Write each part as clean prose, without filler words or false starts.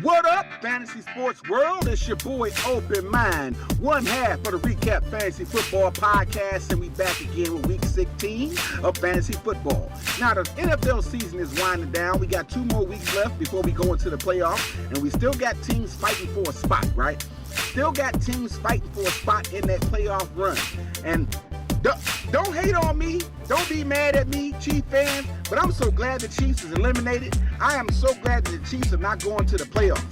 What up, fantasy sports world? It's your boy Open Mind, one half of the ReCapp Fantasy Football Podcast, and we back again with week 16 of fantasy football. Now, the NFL season is winding down. We got 2 more weeks left before we go into the playoffs, and we still got teams fighting for a spot, right? Still got teams fighting for a spot in that playoff run. And don't hate on me. Don't be mad at me, Chiefs fans. But I'm so glad the Chiefs is eliminated. I am so glad that the Chiefs are not going to the playoffs.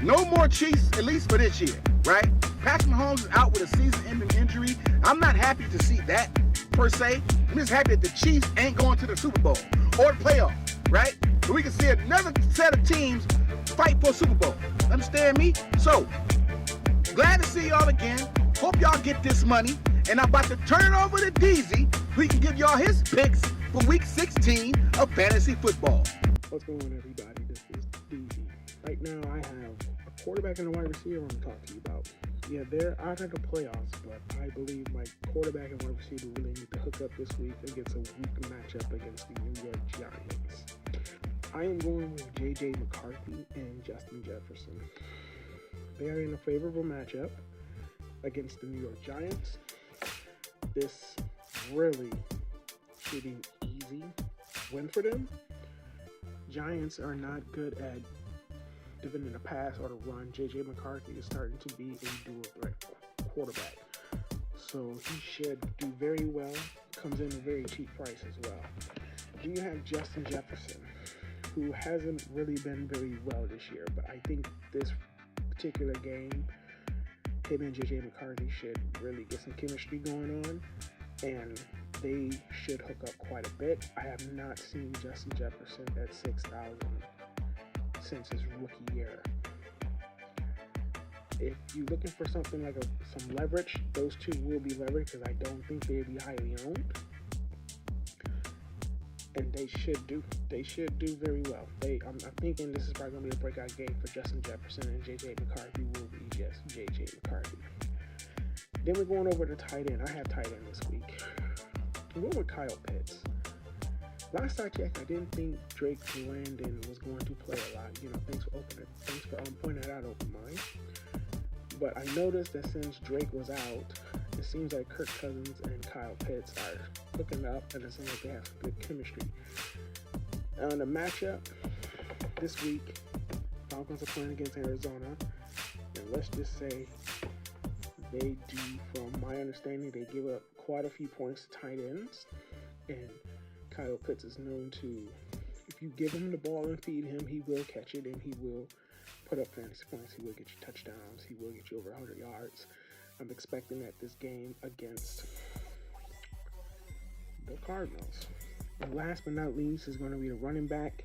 No more Chiefs, at least for this year, right? Patrick Mahomes is out with a season-ending injury. I'm not happy to see that, per se. I'm just happy that the Chiefs ain't going to the Super Bowl or the playoffs, right? So we can see another set of teams fight for a Super Bowl. Understand me? So, glad to see y'all again. Hope y'all get this money. And I'm about to turn it over to DZ, who can give y'all his picks for week 16 of fantasy football. What's going on, everybody? This is DZ. Right now, I have a quarterback and a wide receiver I want to talk to you about. Yeah, they're out of the playoffs, but I believe my quarterback and wide receiver really need to hook up this week against a weak matchup against the New York Giants. I am going with J.J. McCarthy and Justin Jefferson. They are in a favorable matchup against the New York Giants. This really should be an easy win for them. Giants are not good at defending the pass or the run. J.J. McCarthy is starting to be a dual threat quarterback. So he should do very well. Comes in a very cheap price as well. Then you have Justin Jefferson, who hasn't really been very well this year. But I think this particular game, him and J.J. McCarthy should really get some chemistry going on, and they should hook up quite a bit. I have not seen Justin Jefferson at 6,000 since his rookie year. If you're looking for something like some leverage, those two will be leveraged because I don't think they'll be highly owned. And they should do very well. I'm thinking this is probably going to be a breakout game for Justin Jefferson, and J.J. McCarthy will be just J.J. McCarthy. Then we're going over to tight end. I have tight end this week. I'm going with Kyle Pitts. Last I checked, I didn't think Drake Landon was going to play a lot. Thanks for pointing that out, Open Mind. But I noticed that since Drake was out, it seems like Kirk Cousins and Kyle Pitts are hooking up, and it seems like they have some good chemistry. On the matchup this week, Falcons are playing against Arizona, and let's just say they do, from my understanding, they give up quite a few points to tight ends, and Kyle Pitts is known to, if you give him the ball and feed him, he will catch it, and he will put up fantasy points. He will get you touchdowns. He will get you over 100 yards. I'm expecting that this game against the Cardinals. And last but not least is going to be the running back.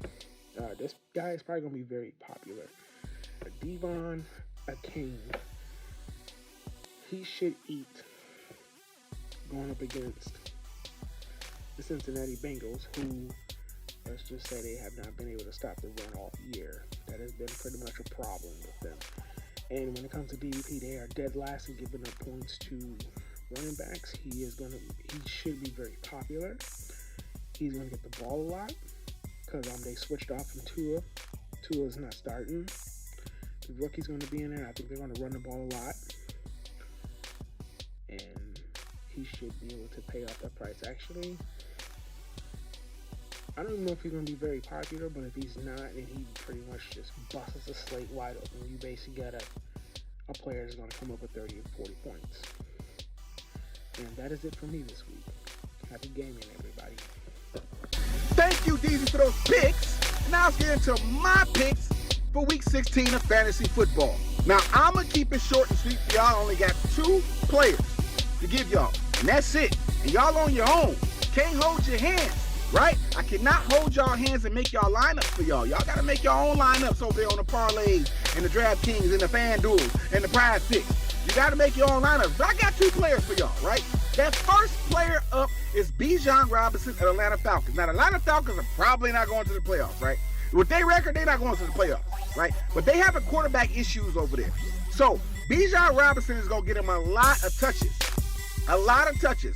This guy is probably going to be very popular. Devon Achane. He should eat going up against the Cincinnati Bengals, who, let's just say, they have not been able to stop the run all year. That has been pretty much a problem with them. And when it comes to DVP, they are dead last in giving up points to running backs. He should be very popular. He's going to get the ball a lot because they switched off from Tua. Tua's not starting. The rookie's going to be in there. I think they're going to run the ball a lot. And he should be able to pay off that price. Actually, I don't know if he's going to be very popular, but if he's not, and he pretty much just busts the slate wide open, you basically got a player that's going to come up with 30 or 40 points. And that is it for me this week. Happy gaming, everybody. Thank you, DZ, for those picks. Now let's get into my picks for week 16 of fantasy football. Now, I'm going to keep it short and sweet. Y'all only got 2 players to give y'all, and that's it. And y'all on your own. Can't hold your hands. Right? I cannot hold y'all hands and make y'all lineups for y'all. Y'all got to make your own lineups over there on the parlays and the DraftKings and the FanDuel and the Prize Picks. You got to make your own lineups. But I got 2 players for y'all, right? That first player up is Bijan Robinson of the Atlanta Falcons. Now, the Atlanta Falcons are probably not going to the playoffs, right? With their record, they're not going to the playoffs, right? But they have a quarterback issues over there. So, Bijan Robinson is going to get him a lot of touches. A lot of touches.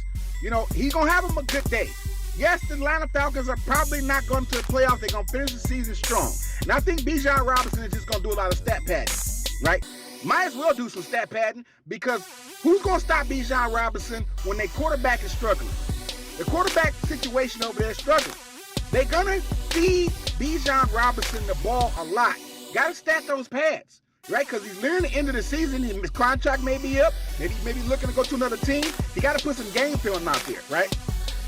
He's going to have him a good day. Yes, the Atlanta Falcons are probably not going to the playoffs. They're going to finish the season strong. And I think Bijan Robinson is just going to do a lot of stat padding, right? Might as well do some stat padding because who's going to stop Bijan Robinson when their quarterback is struggling? The quarterback situation over there is struggling. They're going to feed Bijan Robinson the ball a lot. Got to stack those pads, right? Because he's nearing the end of the season. His contract may be up. Maybe looking to go to another team. He got to put some game film out there, right?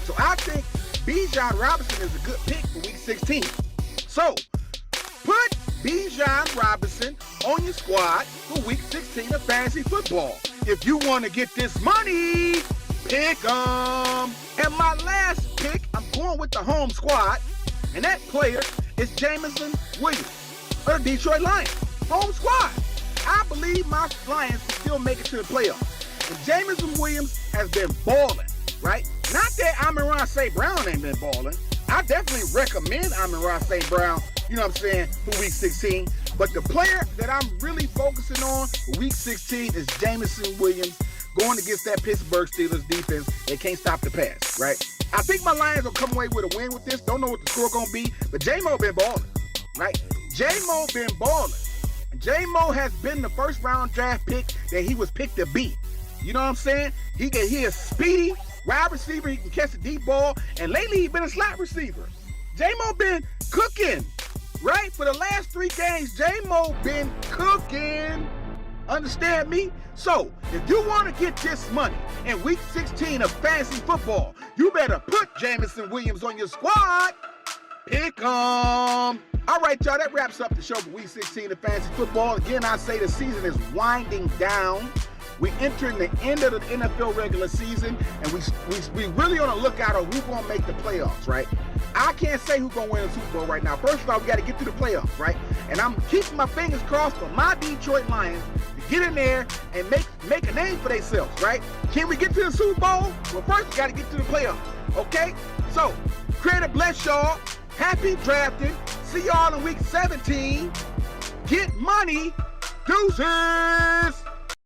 So I think Bijan Robinson is a good pick for Week 16. So put Bijan Robinson on your squad for Week 16 of fantasy football. If you want to get this money, pick 'em. And my last pick, I'm going with the home squad, and that player is Jameson Williams of the Detroit Lions. Home squad. I believe my Lions can still make it to the playoffs. And Jameson Williams has been balling, right? Not that Amon-Ra St. Brown ain't been balling. I definitely recommend Amon-Ra St. Brown, you know what I'm saying, for Week 16. But the player that I'm really focusing on for Week 16 is Jameson Williams going against that Pittsburgh Steelers defense. They can't stop the pass, right? I think my Lions will come away with a win with this. Don't know what the score going to be, but J-Mo been balling, right? J-Mo been balling. J-Mo has been the first-round draft pick that he was picked to be. You know what I'm saying? He is speedy, wide receiver. He can catch the deep ball. And lately, he's been a slot receiver. J-Mo been cooking, right? For the last 3 games, J-Mo been cooking. Understand me? So, if you want to get this money in Week 16 of fantasy football, you better put Jameson Williams on your squad. Pick 'em. All right, y'all, that wraps up the show for Week 16 of fantasy football. Again, I say the season is winding down. We're entering the end of the NFL regular season, and we really on the lookout of who's going to make the playoffs, right? I can't say who's going to win the Super Bowl right now. First of all, we got to get to the playoffs, right? And I'm keeping my fingers crossed for my Detroit Lions to get in there and make a name for themselves, right? Can we get to the Super Bowl? Well, first we got to get to the playoffs, okay? So, Creator bless y'all. Happy drafting. See y'all in Week 17. Get money. Deuces.